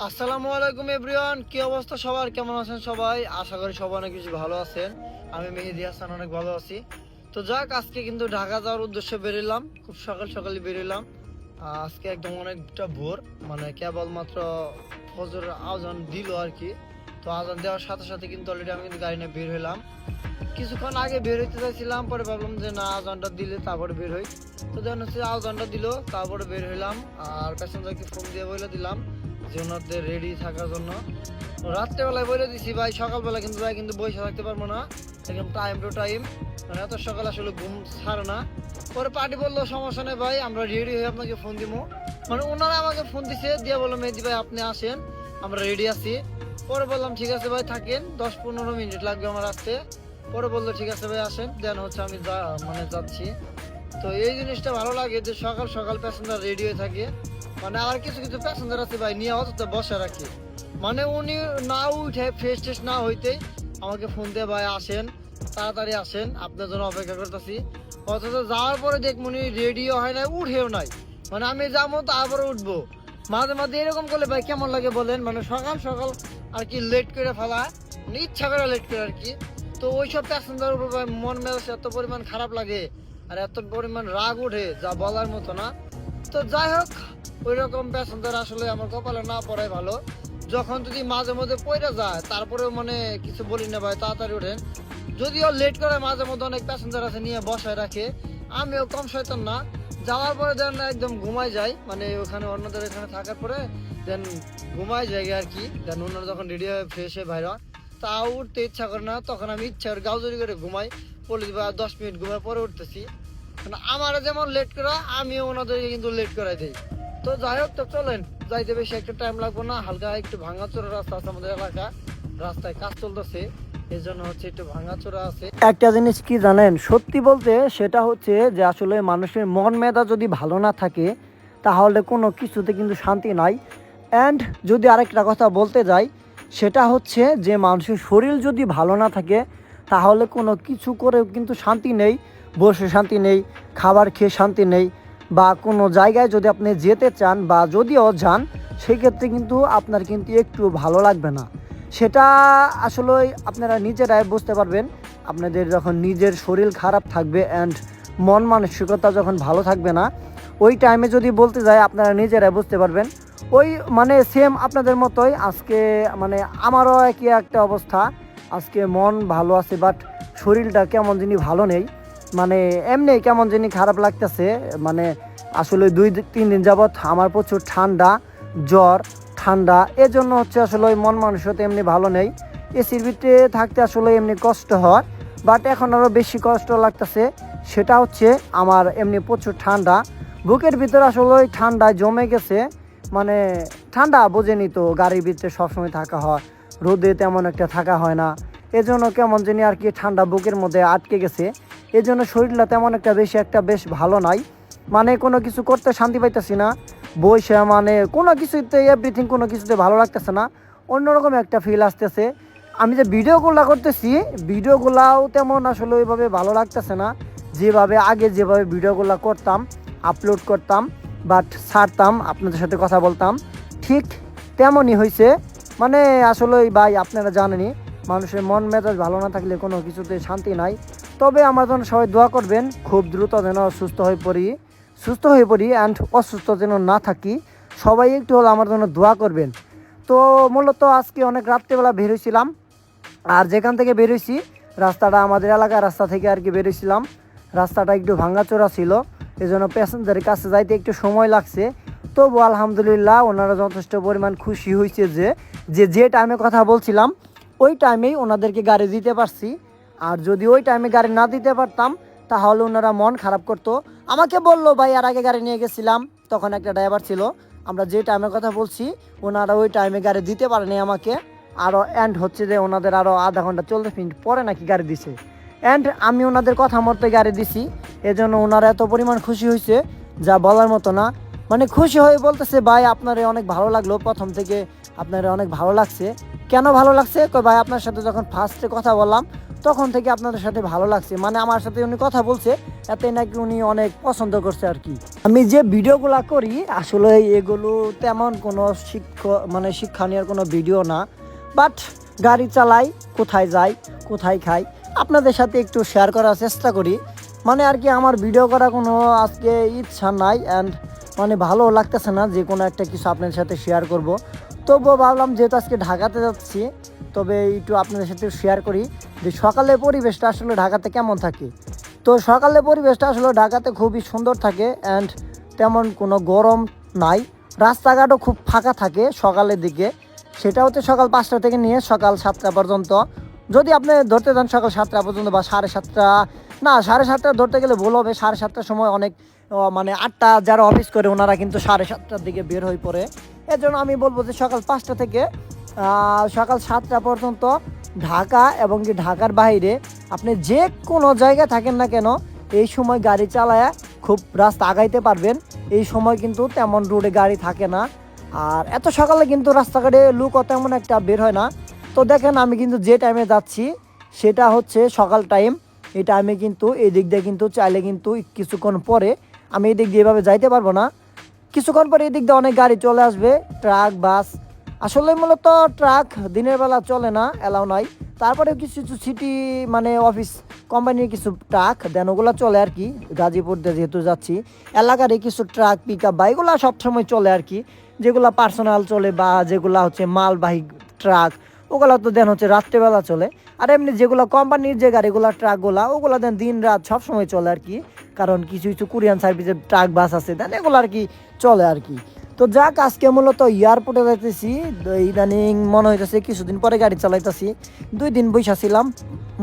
আসসালামু আলাইকুম এভরিওয়ান, কি অবস্থা সবার? কেমন আছেন সবাই? আশা করি সবাই অনেক বেশি ভালো আছেন। আমি মেহেদি হাসান অনেক ভালো আছি। তো যাক, আজকে কিন্তু ঢাকা যাওয়ার উদ্দেশ্যে বেরোলাম, খুব সকাল সকালে বেরোলাম। আজকে একদম অনেকটা ভোর, মানে কেবলমাত্র ফজরের আজান দিল আর কি। তো আজান দেওয়ার সাথে সাথে কিন্তু অলরেডি আমি কিন্তু গাড়ি নিয়ে বের হলাম। কিছুক্ষণ আগে বের হইতে চাইছিলাম, পরে ভাবলাম যে না, আজানটা দিলে তারপরে বের হই। তো যখন হচ্ছে আজানটা দিল, তারপরে বের হইলাম। আর প্যাসেঞ্জারকে ফোন দিয়ে বলে দিলাম যে ওনাদের রেডি থাকার জন্য। রাত্রেবেলায় বলে দিছি ভাই, সকালবেলা কিন্তু ভাই কিন্তু বসে থাকতে পারবো না, একদম টাইম টু টাইম, মানে এত সকাল আসলে ঘুম ছাড়ে না। পরে পার্টি বললো সমস্যা নেই ভাই, আমরা রেডি হয়ে আপনাকে ফোন দিব। মানে ওনারা আমাকে ফোন দিছে, দিয়ে বললো মেহেদি ভাই আপনি আসেন, আমরা রেডি আছি। পরে বললাম ঠিক আছে ভাই, থাকেন, 10-15 মিনিট লাগবে আমার আসতে। পরে বললো ঠিক আছে ভাই আসেন, দেন হচ্ছে আমি যাচ্ছি। তো এই জিনিসটা ভালো লাগে যে সকাল সকাল প্যাসেঞ্জার রেডি হয়ে থাকে। মানে আর কিছু কিছু প্যাসেঞ্জার আছে ভাই, নিয়ে অত বসে রাখে। মানে উনি না উঠে ফ্রেশ ট্রেশ না হইতেই আমাকে ফোন দিয়ে ভাই আসেন, তাড়াতাড়ি আসেন, আপনার জন্য অপেক্ষা করতেছি। অথচ যাওয়ার পরে দেখ উনি রেডিও হয় না, উঠেও নাই। মানে আমি যাবো তারপরে উঠবো। মাঝে মাঝে এরকম করলে ভাই কেমন লাগে বলেন? মানে সকাল সকাল আর কি লেট করে ফেলা, মানে ইচ্ছা করে লেট করে আর কি। তো ওইসব প্যাসেঞ্জার উপর ভাই মন মেজাজ এত পরিমাণ খারাপ লাগে আর এত পরিমাণ রাগ ওঠে যা বলার মতো না। তো যাই হোক, ওই রকম প্যাসেঞ্জার আসলে আমার কপালে না পড়াই ভালো। যখন যদি মাঝে মধ্যে পড়ে যায় তারপরেও মানে কিছু বলি না ভাই, তাড়াতাড়ি ওঠেন। যদিও লেট করে মাঝে মধ্যে অনেক প্যাসেঞ্জার আছে নিয়ে বসায় রাখে, আমিও কম শয়তান না। যাওয়ার পরে দেন একদম ঘুমায় যায়, মানে ওখানে অন্যদের এখানে থাকার পরে দেন ঘুমায় যায় আর কি। দেন অন্যরা যখন রেডি হয়ে ফ্রেশ হয়ে বাইরে, তাও উঠতে ইচ্ছা করে না, তখন আমি ইচ্ছা করে গাউজরি করে ঘুমাই। বলে দিবা 10 মিনিট ঘুমার পরে উঠতেছি। মানে আমারও যেমন লেট করা, আমিও ওনাদেরকে কিন্তু লেট করাই দিই। তো যাই হোক, তো চলেন, যাইতে বেশি একটা টাইম লাগবে না। হালকা একটু ভাঙাচোরা রাস্তা আছে আমাদের এলাকা, রাস্তায় কাজ চলতেছে, এই জন্য হচ্ছে একটু ভাঙাচোরা আছে। একটা জিনিস কি জানেন, সত্যি বলতে সেটা হচ্ছে যে আসলে মানুষের মন মেধা যদি ভালো না থাকে তাহলে কোনো কিছুতে কিন্তু শান্তি নাই। অ্যান্ড যদি আরেকটা কথা বলতে যাই, সেটা হচ্ছে যে মানুষের শরীর যদি ভালো না থাকে তাহলে কোনো কিছু করেও কিন্তু শান্তি নেই। বসে শান্তি নেই, খাবার খেয়ে শান্তি নেই, বা কোনো জায়গায় যদি আপনি যেতে চান বা যদিও যান, সেক্ষেত্রে কিন্তু আপনার কিন্তু একটু ভালো লাগবে না। সেটা আসলে আপনারা নিজেরাই বুঝতে পারবেন। আপনাদের যখন নিজের শরীর খারাপ থাকবে অ্যান্ড মন মানসিকতা যখন ভালো থাকবে না, ওই টাইমে যদি বলতে যায় আপনারা নিজেরাই বুঝতে পারবেন। ওই মানে সেম আপনাদের মতোই আজকে, মানে আমারও একই একটা অবস্থা। আজকে মন ভালো আছে বাট শরীরটা কেমন জানি ভালো নেই, মানে এমনি কেমন জানি খারাপ লাগতেছে। মানে আসলে 2-3 দিন যাবৎ আমার প্রচুর ঠান্ডা, জ্বর, ঠান্ডা, এজন্য হচ্ছে আসলে ওই মন মানসিকতা এমনি ভালো নেই। এসির ভিতরে থাকতে আসলে এমনি কষ্ট হয়, বাট এখন আরও বেশি কষ্ট লাগতেছে। সেটা হচ্ছে আমার এমনি প্রচুর ঠান্ডা, বুকের ভিতরে আসলে ওই ঠান্ডায় জমে গেছে। মানে ঠান্ডা বোঝেনি তো, গাড়ির ভিতরে সবসময় থাকা হয়, রোদে তেমন একটা থাকা হয় না, এজন্য কেমন জানি আর কি ঠান্ডা বুকের মধ্যে আটকে গেছে। এজন্য শরীরটা তেমন একটা বেশ ভালো নাই। মানে কোনো কিছু করতে শান্তি পাইতেছি না, বইসে মানে কোনো কিছুতে এভরিথিং কোনো কিছুতে ভালো লাগতেছে না, অন্যরকম একটা ফিল আসতেছে। আমি যে ভিডিওগুলো করতেছি, ভিডিওগুলাও তেমন আসলে ওইভাবে ভালো লাগতেছে না, যেভাবে আগে যেভাবে ভিডিওগুলো করতাম, আপলোড করতাম, বাট ছাড়তাম, আপনাদের সাথে কথা বলতাম, ঠিক তেমনই হয়েছে। মানে আসলে ভাই আপনারা জানেনই, মানুষের মন মেজাজ ভালো না থাকলে কোনো কিছুতে শান্তি নাই। তবে আমার জন্য সবাই দোয়া করবেন, খুব দ্রুত যেন সুস্থ হয়ে পড়ি অ্যান্ড অসুস্থ যেন না থাকি। সবাই একটু হলো আমার জন্য দোয়া করবেন। তো মূলত আজকে অনেক রাত্রেবেলা বেরোইছিলাম, আর যেখান থেকে বেরোইছি রাস্তাটা আমাদের এলাকার রাস্তা থেকে আর কি বেরোইছিলাম। রাস্তাটা একটু ভাঙাচোরা ছিল, এজন্য প্যাসেঞ্জারের কাছে যাইতে একটু সময় লাগছে। তবু আলহামদুলিল্লাহ ওনারা যথেষ্ট পরিমাণ খুশি হয়েছে যে টাইমে কথা বলছিলাম ওই টাইমেই ওনাদেরকে গাড়ি দিতে পারছি। আর যদি ওই টাইমে গাড়ি না দিতে পারতাম তাহলে ওনারা মন খারাপ করতো। আমাকে বললো ভাই, আর আগে গাড়ি নিয়ে গেছিলাম, তখন একটা ড্রাইভার ছিল, আমরা যে টাইমের কথা বলছি ওনারা ওই টাইমে গাড়ি দিতে পারেনি আমাকে। আরও অ্যান্ড হচ্ছে যে ওনাদের আরও আধা ঘন্টা 40 মিনিট পরে নাকি গাড়ি দিছে, অ্যান্ড আমি ওনাদের কথা মতো গাড়ি দিছি। এজন্য ওনারা এত পরিমাণ খুশি হয়েছে যা বলার মতো না। মানে খুশি হয়ে বলতেছে ভাই আপনারে অনেক ভালো লাগলো, প্রথম থেকে আপনারে অনেক ভালো লাগছে। কেন ভালো লাগছে? ভাই আপনার সাথে যখন ফার্স্টে কথা বললাম তখন থেকে আপনাদের সাথে ভালো লাগছে, মানে আমার সাথে উনি কথা বলছে এতে নাকি উনি অনেক পছন্দ করছে আর কি। আমি যে ভিডিওগুলো করি আসলে এগুলো তেমন কোনো শিক্ষণীয় কোনো ভিডিও না, বাট গাড়ি চালাই, কোথায় যাই, কোথায় খাই, আপনাদের সাথে একটু শেয়ার করার চেষ্টা করি। মানে আর কি আমার ভিডিও করা কোনো আজকে ইচ্ছা নাই, অ্যান্ড মানে ভালো লাগতেছে না যে কোনো একটা কিছু আপনাদের সাথে শেয়ার করব। তবুও ভাবলাম যেহেতু আজকে ঢাকাতে যাচ্ছি, তবে একটু আপনাদের সাথে শেয়ার করি যে সকালের পরিবেশটা আসলে ঢাকাতে কেমন থাকে। তো সকালের পরিবেশটা আসলে ঢাকাতে খুবই সুন্দর থাকে, অ্যান্ড তেমন কোনো গরম নাই, রাস্তাঘাটও খুব ফাঁকা থাকে সকালের দিকে। সেটা হচ্ছে সকাল 5টা থেকে নিয়ে সকাল 7টা পর্যন্ত। যদি আপনি ধরতে যান সকাল 7টা পর্যন্ত বা 7:30, না 7:30 ধরতে গেলে ভুল হবে, 7:30টার সময় অনেক মানে 8টা যারা অফিস করে ওনারা কিন্তু 7:30টার দিকে বের হয়ে পড়ে। এর জন্য আমি বলবো যে সকাল 5টা থেকে সকাল 7টা পর্যন্ত ঢাকা এবং কি ঢাকার বাইরে আপনি যে কোনো জায়গায় থাকেন না কেন এই সময় গাড়ি চালায় খুব রাস্তা আগাইতে পারবেন। এই সময় কিন্তু তেমন রোডে গাড়ি থাকে না, আর এত সকালে কিন্তু রাস্তাঘাটে লোকও তেমন একটা বের হয় না। তো দেখেন আমি কিন্তু যে টাইমে যাচ্ছি সেটা হচ্ছে সকাল টাইম। এই টাইমে কিন্তু এই দিক দিয়ে কিন্তু চাইলে কিন্তু কিছুক্ষণ পরে আমি এই দিক দিয়ে এভাবে যাইতে পারবো না, কিছুক্ষণ পরে এই দিক দিয়ে অনেক গাড়ি চলে আসবে, ট্রাক, বাস। আসলে মূলত ট্রাক দিনের বেলা চলে না, এলাও নাই। তারপরে কিছু কিছু সিটি মানে অফিস কোম্পানির কিছু ট্রাক দেন ওগুলো চলে আর কি। গাজীপুর দিয়ে যেহেতু যাচ্ছি এলাকারই কিছু ট্রাক, পিক আপ বা এগুলো সবসময় চলে আর কি, যেগুলো পার্সোনাল চলে বা যেগুলো হচ্ছে মালবাহী ট্রাক ওগুলো তো দেন হচ্ছে রাত্রেবেলা চলে। আর এমনি যেগুলো কোম্পানির যে গাড়িগুলো ট্রাকগুলো ওগুলো দেন দিন রাত সবসময় চলে আর কি, কারণ কিছু কিছু কুরিয়ান সার্ভিসের ট্রাক, বাস আছে দেন এগুলো আর কি চলে আর কি। তো যাক আজকে মূলত এয়ারপোর্টে যাইতেছি, ইদানিং মনে হইতেছে কিছুদিন পরে গাড়ি চালাইতেছি, 2 দিন বৈশা ছিলাম,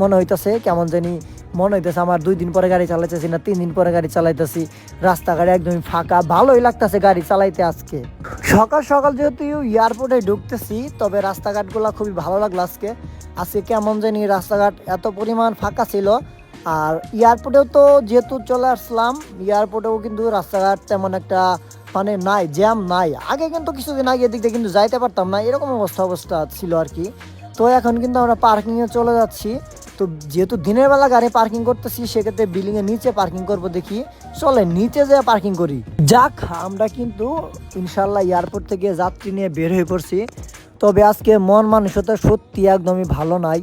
মনে হইতেছে কেমন জানি মনে হইতেছে আমার 2 দিন পরে গাড়ি চালাইতেছি না 3 দিন পরে গাড়ি চালাইতেছি। রাস্তাঘাট একদমই ফাঁকা, ভালোই লাগতেছে গাড়ি চালাইতে। আজকে সকাল সকাল যেহেতু এয়ারপোর্টে ঢুকতেছি, তবে রাস্তাঘাটগুলো খুবই ভালো লাগলো আজকে। আজকে কেমন জানি রাস্তাঘাট এত পরিমাণ ফাঁকা ছিল। আর এয়ারপোর্টেও তো যেহেতু চলে আসলাম, এয়ারপোর্টেও কিন্তু রাস্তাঘাট তেমন একটা মানে নাই, জ্যাম নাই। আগে কিন্তু কিছুদিন আগে এদিক দিয়ে কিন্তু যাইতে পারতাম না, এরকম অবস্থা ছিল আর কি। তো এখন কিন্তু আমরা পার্কিংয়ে চলে যাচ্ছি। তো যেহেতু দিনের বেলা গাড়ি পার্কিং করতেছি, সেক্ষেত্রে বিল্ডিংয়ের নিচে পার্কিং করব, দেখি চলে নিচে যেয়ে পার্কিং করি। যাক আমরা কিন্তু ইনশাল্লাহ এয়ারপোর্ট থেকে যাত্রী নিয়ে বের হয়ে পড়ছি। তবে আজকে মন মানসিকতা সত্যি একদমই ভালো নাই,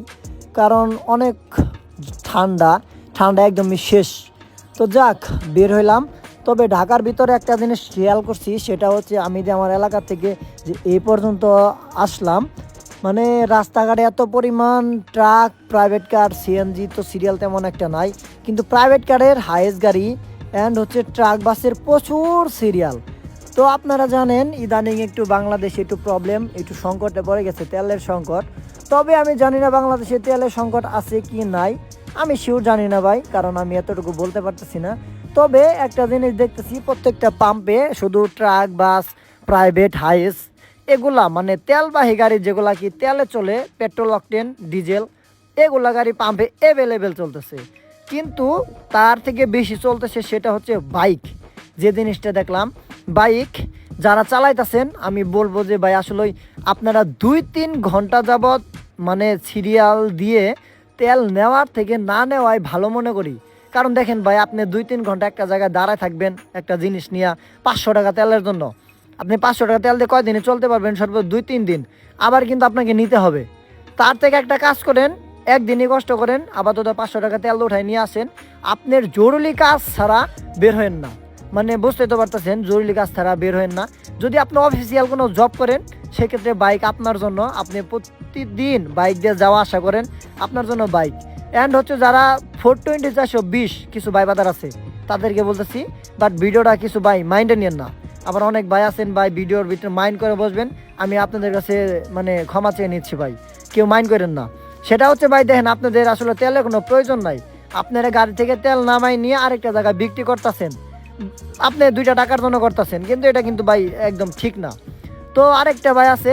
কারণ অনেক ঠান্ডা একদমই শেষ। তো যাক বের হইলাম। তবে ঢাকার ভিতরে একটা জিনিস খেয়াল করছি, সেটা হচ্ছে আমি যে আমার এলাকা থেকে যে এই পর্যন্ত আসলাম, মানে রাস্তাঘাটে এত পরিমাণ ট্রাক, প্রাইভেট কার, সিএনজি তো সিরিয়াল তেমন একটা নাই, কিন্তু প্রাইভেট কারের হাইয়েস্ট গাড়ি অ্যান্ড হচ্ছে ট্রাক, বাসের প্রচুর সিরিয়াল। তো আপনারা জানেন ইদানিং একটু বাংলাদেশে একটু প্রবলেম, একটু সংকটে পড়ে গেছে, তেলের সংকট। তবে আমি জানি না বাংলাদেশে তেলের সংকট আছে কি নাই, আমি শিওর জানি না ভাই, কারণ আমি এতটুকু বলতে পারতেছি না। তবে একটা জিনিস দেখতেছি প্রত্যেকটা পাম্পে শুধু ট্রাক, বাস, প্রাইভেট, হাইস এগুলা মানে তেলবাহী গাড়ি যেগুলা কি তেলে চলে, পেট্রোল, অকটেন, ডিজেল, এগুলা গাড়ি পাম্পে অ্যাভেলেবেল চলতেছে। কিন্তু তার থেকে বেশি চলতেছে সেটা হচ্ছে বাইক। যে জিনিসটা দেখলাম বাইক যারা চালাইতেছেন, আমি বলবো যে ভাই আসলে আপনারা 2-3 ঘন্টা যাবৎ মানে সিরিয়াল দিয়ে তেল নেওয়ার থেকে না নেওয়াই ভালো মনে করি। কারণ দেখেন ভাই আপনি 2-3 ঘন্টা একটা জায়গায় দাঁড়ায় থাকবেন একটা জিনিস নিয়ে 500 টাকা তেলের জন্য, আপনি 500 টাকা তেল দিয়ে কয়দিনে চলতে পারবেন? সর্বোচ্চ 2-3 দিন, আবার কিন্তু আপনাকে নিতে হবে। তার থেকে একটা কাজ করেন, একদিনই কষ্ট করেন, আপাতত 500 টাকা তেল উঠায় নিয়ে আসেন, আপনার জরুরি কাজ ছাড়া বের হবেন না। মানে বুঝতে তো পারতেছেন, জরুরি কাজ ছাড়া বের হবেন না। যদি আপনি অফিসিয়াল কোনো জব করেন সেক্ষেত্রে বাইক আপনার জন্য, আপনি প্রতিদিন বাইক দিয়ে যাওয়া আসা করেন, আপনার জন্য বাইক। অ্যান্ড হচ্ছে যারা 420-420 কিছু ভাই বাদার আছে তাদেরকে বলতেছি, বাট ভিডিওটা কিছু ভাই মাইন্ডে নিয়েন না। আবার অনেক ভাই আছেন ভাই ভিডিওর ভিতরে মাইন্ড করে বসবেন, আমি আপনাদের কাছে মানে ক্ষমা চেয়ে নিচ্ছি ভাই, কেউ মাইন্ড করেন না। সেটা হচ্ছে ভাই দেখেন আপনাদের আসলে তেলের কোনো প্রয়োজন নাই, আপনারা গাড়ি থেকে তেল নামাই নিয়ে আরেকটা জায়গায় বিক্রি করতেছেন, আপনি 2টা টাকার জন্য করতেছেন, কিন্তু এটা কিন্তু ভাই একদম ঠিক না। তো আরেকটা ভাই আছে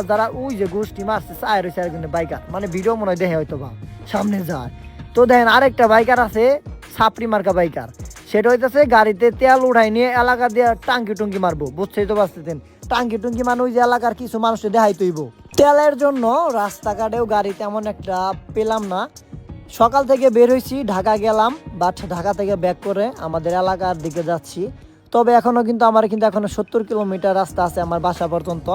যারা ওই যে গোষ্ঠী মারছে চায় রয়েছে আরেকজনের বাইকার, মানে ভিডিও মনে হয় দেখে হয়তো বা সামনে যায়। তো দেখেন আরেকটা বাইকার আছে ছাপড়ি মার্কা বাইকার, সেটা হইতেছে গাড়িতে তেল উঠাই নিয়ে এলাকা দিয়ে টাঙ্কি টুঙ্কি মারবো, বুঝছেই তো পারতেছেন। টাঙ্কি টুঙ্কি মানে ওই যে এলাকার কিছু মানুষকে দেখাই তৈব। তেলের জন্য রাস্তাঘাটেও গাড়ি তেমন একটা পেলাম না, সকাল থেকে বের হয়েছি, ঢাকা গেলাম, বাট ঢাকা থেকে ব্যাক করে আমাদের এলাকার দিকে যাচ্ছি। তবে এখনও কিন্তু আমার কিন্তু এখনও 70 কিলোমিটার রাস্তা আছে আমার বাসা পর্যন্ত,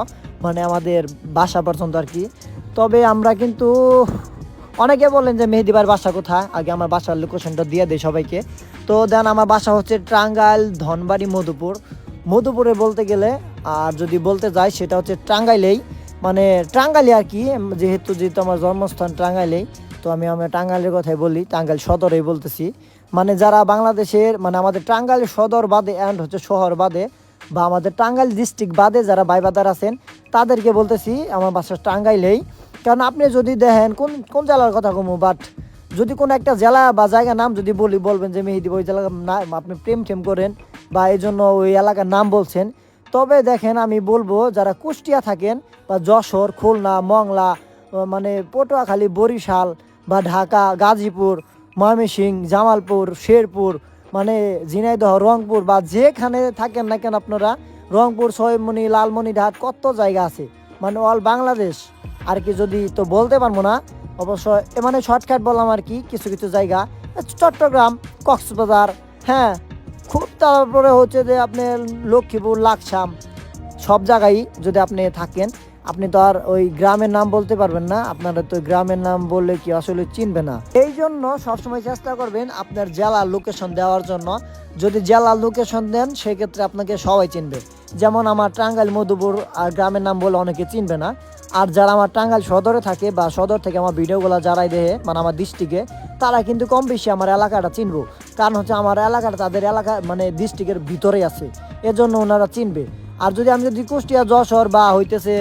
মানে আমাদের বাসা পর্যন্ত আর কি। তবে আমরা কিন্তু অনেকে বলেন যে মেহেদী ভাইয়ের বাসা কোথায়, আগে আমার বাসার লোকেশনটা দিয়ে দেয় সবাইকে। তো দেন আমার বাসা হচ্ছে টাঙ্গাইল, ধনবাড়ি, মধুপুর। মধুপুরে বলতে গেলে আর যদি বলতে যাই সেটা হচ্ছে টাঙ্গাইলেই, মানে টাঙ্গাইলে আর কি, যেহেতু আমার জন্মস্থান টাঙ্গাইলেই। তো আমি টাঙ্গাইলের কথাই বলি, টাঙ্গাইল সদরেই বলতেছি। মানে যারা বাংলাদেশের, মানে আমাদের টাঙ্গাইল সদর বাদে অ্যান্ড হচ্ছে শহর বাদে বা আমাদের টাঙ্গাইল ডিস্ট্রিক্ট বাদে যারা ভাইবাদার আছেন তাদেরকে বলতেছি আমার বাসা টাঙ্গাইলেই। কারণ আপনি যদি দেখেন কোন কোন জেলার কথা কমু, বাট যদি কোনো একটা জেলা বা জায়গার নাম যদি বলি, বলবেন যে মেহেদী ওই জেলার নাম আপনি প্রেম করেন বা এই জন্য ওই এলাকার নাম বলছেন। তবে দেখেন আমি বলবো যারা কুষ্টিয়া থাকেন বা যশোর, খুলনা, মংলা, মানে পটুয়াখালী, বরিশাল বা ঢাকা, গাজীপুর, ময়মনসিংহ, জামালপুর, শেরপুর, মানে ঝিনাইদহ, রংপুর বা যেখানে থাকেন না কেন আপনারা, রংপুর, সৈয়দমণি, লালমনিরহাট, কত জায়গা আছে, মানে অল বাংলাদেশ আর কি। যদি তো বলতে পারবো না অবশ্য, মানে শর্টকাট বললাম আর কি। কিছু কিছু জায়গা চট্টগ্রাম, কক্সবাজার, হ্যাঁ খুব, তারপরে হচ্ছে যে আপনার লক্ষ্মীপুর, লাকসাম, সব জায়গায় যদি আপনি থাকেন, আপনি তো আর ওই গ্রামের নাম বলতে পারবেন না, আপনারা তো গ্রামের নাম বললে কি আসলে চিনবে না। এই জন্য সবসময় চেষ্টা করবেন আপনার জেলার লোকেশন দেওয়ার জন্য। যদি জেলার লোকেশন দেন সেক্ষেত্রে আপনাকে সবাই চিনবে। যেমন আমার টাঙ্গাইল, মধুপুর আর গ্রামের নাম বলে অনেকে চিনবে না। আর যারা আমার টাঙ্গাইল সদরে থাকে বা সদর থেকে আমার ভিডিওগুলো যারাই দেখে, মানে আমার ডিস্ট্রিক্টে, তারা কিন্তু কম বেশি আমার এলাকাটা চিনবো। কারণ হচ্ছে আমার এলাকাটা তাদের এলাকা মানে ডিস্ট্রিক্টের ভিতরেই আছে, এজন্য ওনারা চিনবে। আর আমি যদি কুষ্টিয়া, যশোর বা হইতেছে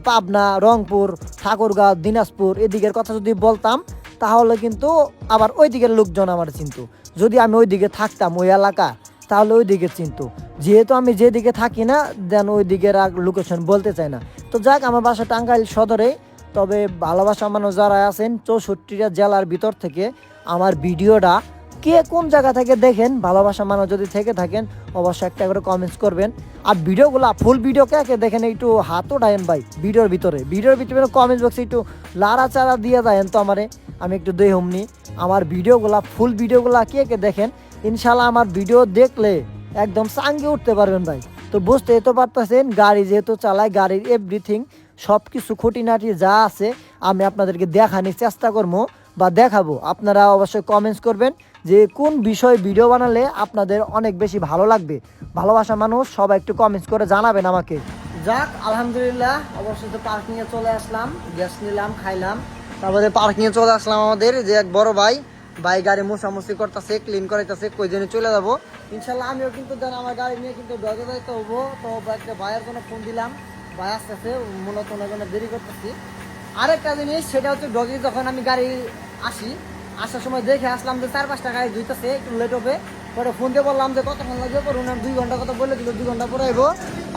পাবনা, রংপুর, ঠাকুরগাঁও, দিনাজপুর এদিকের কথা যদি বলতাম, তাহলে কিন্তু আবার ওই দিকের লোকজন আমার চিনতো। যদি আমি ওই দিকে থাকতাম ওই এলাকা, তাহলে ওই দিকে চিনতো। যেহেতু আমি যেদিকে থাকি না, দেন ওই দিকের লোকেশন বলতে চাই না। তো যাক, আমার বাসা টাঙ্গাইল সদরে। তবে ভালোবাসা মানুষ যারা আছেন 64টা জেলার ভিতর থেকে আমার ভিডিওটা কে কোন জায়গা থেকে দেখেন, ভালোবাসা মানুষ যদি থেকে থাকেন অবশ্যই একটা করে কমেন্টস করবেন। আর ভিডিওগুলো ফুল ভিডিও কে দেখেন একটু হাত ওঠায়েন ভাই, ভিডিওর ভিতরে কমেন্টস বক্সে একটু লাড়াচাড়া দিয়ে দেন তো আমারে, আমি একটু দেহমনি আমার ভিডিওগুলা, ফুল ভিডিওগুলা কে দেখেন। ইনশাল্লাহ আমার ভিডিও দেখলে একদম চাঙ্গে উঠতে পারবেন ভাই। তো বুঝতে তো পারতেছেন, গাড়ি যেহেতু চালাই, গাড়ির এভরিথিং সব কিছু খুঁটিনাটি যা আছে আমি আপনাদেরকে দেখানোর চেষ্টা করবো বা দেখাবো। আপনারা অবশ্যই কমেন্টস করবেন যে কোন বিষয় ভিডিও বানালে আপনাদের অনেক বেশি ভালো লাগবে। ভালোবাসা মানুষ সবাই একটু কমেন্টস করে জানাবেন আমাকে। যাক, আলহামদুলিল্লাহ অবশ্যই তো পার্কিংয়ে চলে আসলাম, গ্যাস নিলাম, খাইলাম, তারপরে পার্কিংয়ে চলে আসলাম। আমাদের যে এক বড় ভাই গাড়ি মোছামুছি করতেছে, ক্লিন করাইতেছে, কই জন্য চলে যাবো ইনশাল্লাহ। আমিও কিন্তু দেন আমার গাড়ি নিয়ে কিন্তু ডগে যাইতে হবো। তো একটা ভাইয়ের জন্য ফোন দিলাম, ভাই আসতেছে, মূলত ওনার জন্য দেরি করতেছি। আরেকটা জিনিস সেটা হচ্ছে ডগে যখন আমি গাড়ি আসার সময় দেখে আসলাম যে 4-5টা গাড়ি ধুইতেছে, একটু লেট হবে। পরে ফোন দিয়ে বললাম যে কতক্ষণ লাগবে, পরে ওনার 2 ঘন্টা কথা বলে দিল, 2 ঘন্টা পরে আইবো।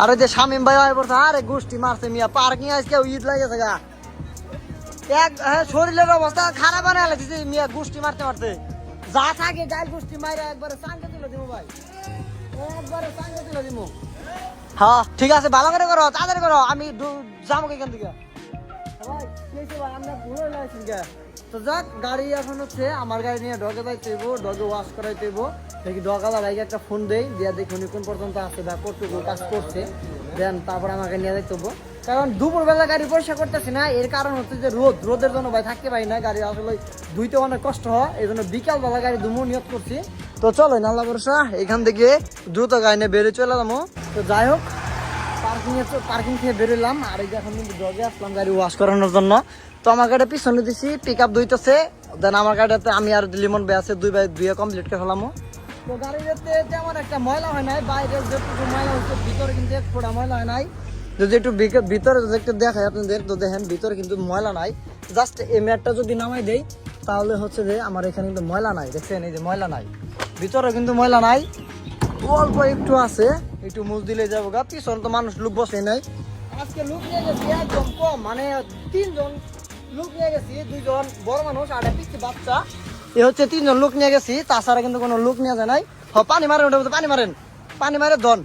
আর ওই যে শামিম ভাই আয় পড়ছে, আরে গোষ্ঠী মারছে মিয়া, পার্কিং আজকে ঈদ লাগেছে গা, শরীরের অবস্থা খারাপ বানায় লাগছে মিয়া, গোষ্ঠী মারতে যা থাকে গায়ে গোষ্ঠী মাইরা একবারে চাঙ্গে তুলে দিব ভাই, একবারে চাঙ্গে তুলে দিব। হ্যাঁ ঠিক আছে, ভালো করে করো, তাড়াতাড়ি করো, আমি যাবো এখান থেকে ভাই। আমরা ভুলে লাগছি গা। তো যাক, গাড়ি এখন হচ্ছে আমার গাড়ি নিয়ে ডগে যাইতে হইব, ডগে ওয়াশ করাইতে হইব। দেখি ডগালা ভাইকে একটা ফোন দেই, দিয়া দেখি উনি কোন পর্যন্ত আছে বা কতটুকু কাজ করছে, দেন তারপর আমাকে নিয়ে যাইতে হবো। কারণ দুপুরবেলা গাড়ি পরিষ্কার করতেছি না, এর কারণ হচ্ছে যে রোদের জন্য ভাই থাকতে পারি না, গাড়ি আসলে ধুইতে অনেক কষ্ট হয়, এই জন্য বিকালবেলা গাড়ি ধুমো নিয়োগ করছি। তো চলো আল্লাহ ভরসা, এখান থেকে দ্রুত গাড়ি নিয়ে বেরিয়ে চলে যাবো। তো যাই হোক, পার্কিং থেকে বেরোলাম, আর এই যে এখন কিন্তু ডগে আসলাম গাড়ি ওয়াশ করানোর জন্য। তো আমার গাড়ি পিছনে দিছি, পিক আপ ধুইতেছে, দেন আমার গাড়িতে আমি আর লিমন ভাই আছে, 2 ভাই 2 কমপ্লিট করে ফেলাম। তো গাড়িতে তেমন একটা ময়লা হয় নাই, বাইরে যেটুকু ময়লা হচ্ছে ভিতরে কিন্তু এক ফোঁটা ময়লা হয় নাই। যদি একটু ভিতরে একটু দেখায় আপনাদের, তো দেখেন ভিতরে কিন্তু ময়লা নাই। জাস্ট এই ম্যাটটা যদি নামাই দেই তাহলে হচ্ছে যে আমার এখানে কিন্তু ময়লা নাই, দেখছেন এই যে ময়লা নাই, ভিতরে কিন্তু ময়লা নাই, অল্প একটু আছে, একটু মুছ দিলে যাবো গা। পিছন তো মানুষ লোক বসে নাই, আজকে লোক নিয়ে গেছি একদম কম, মানে 3 জন লোক নিয়ে গেছি, 2 জন বড় মানুষ আর একটা পিচ্ছি বাচ্চা, এ হচ্ছে 3 জন লোক নিয়ে গেছি, তাছাড়া কিন্তু কোনো লোক নিয়ে যায় নাই। পানি মারেন, ওটা পানি মারে ধন।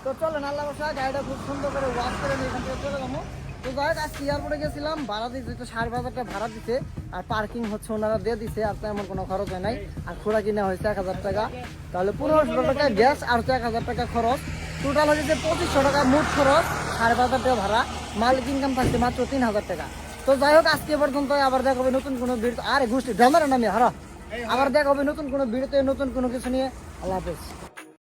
তো চলেন আল্লাহ বসা, গাড়িটা খুব সুন্দর করে ওয়াশ করে নিয়ে এখান থেকে চলে যাবো। তো যাই হোক আজকে এয়ারপোর্টে গেছিলাম, ভাড়া দিতে তো 5,500 টাকা ভাড়া দিতে, আর পার্কিং হচ্ছে ওনারা দিয়ে দিছে, আর তেমন কোনো খরচ হয় নাই। আর খোলা কিনা হয়েছে 1,000 টাকা, তাহলে 1,500 টাকা গ্যাস আর 1,000 টাকা খরচ, টোটাল হয়েছে 2,500 টাকা মোট খরচ, 5,500 টাকা ভাড়া, মালিক ইনকাম থাকছে মাত্র 3,000 টাকা। তো যাই হোক আজকে পর্যন্ত, আবার দেখা হবে নতুন কোনো ভিডিও। আরে গোষ্ঠী ড্রামার নামে হারা, আবার দেখা হবে নতুন কোনো ভিডিওতে নতুন কোনো কিছু নিয়ে। আল্লাহ হাফেজ।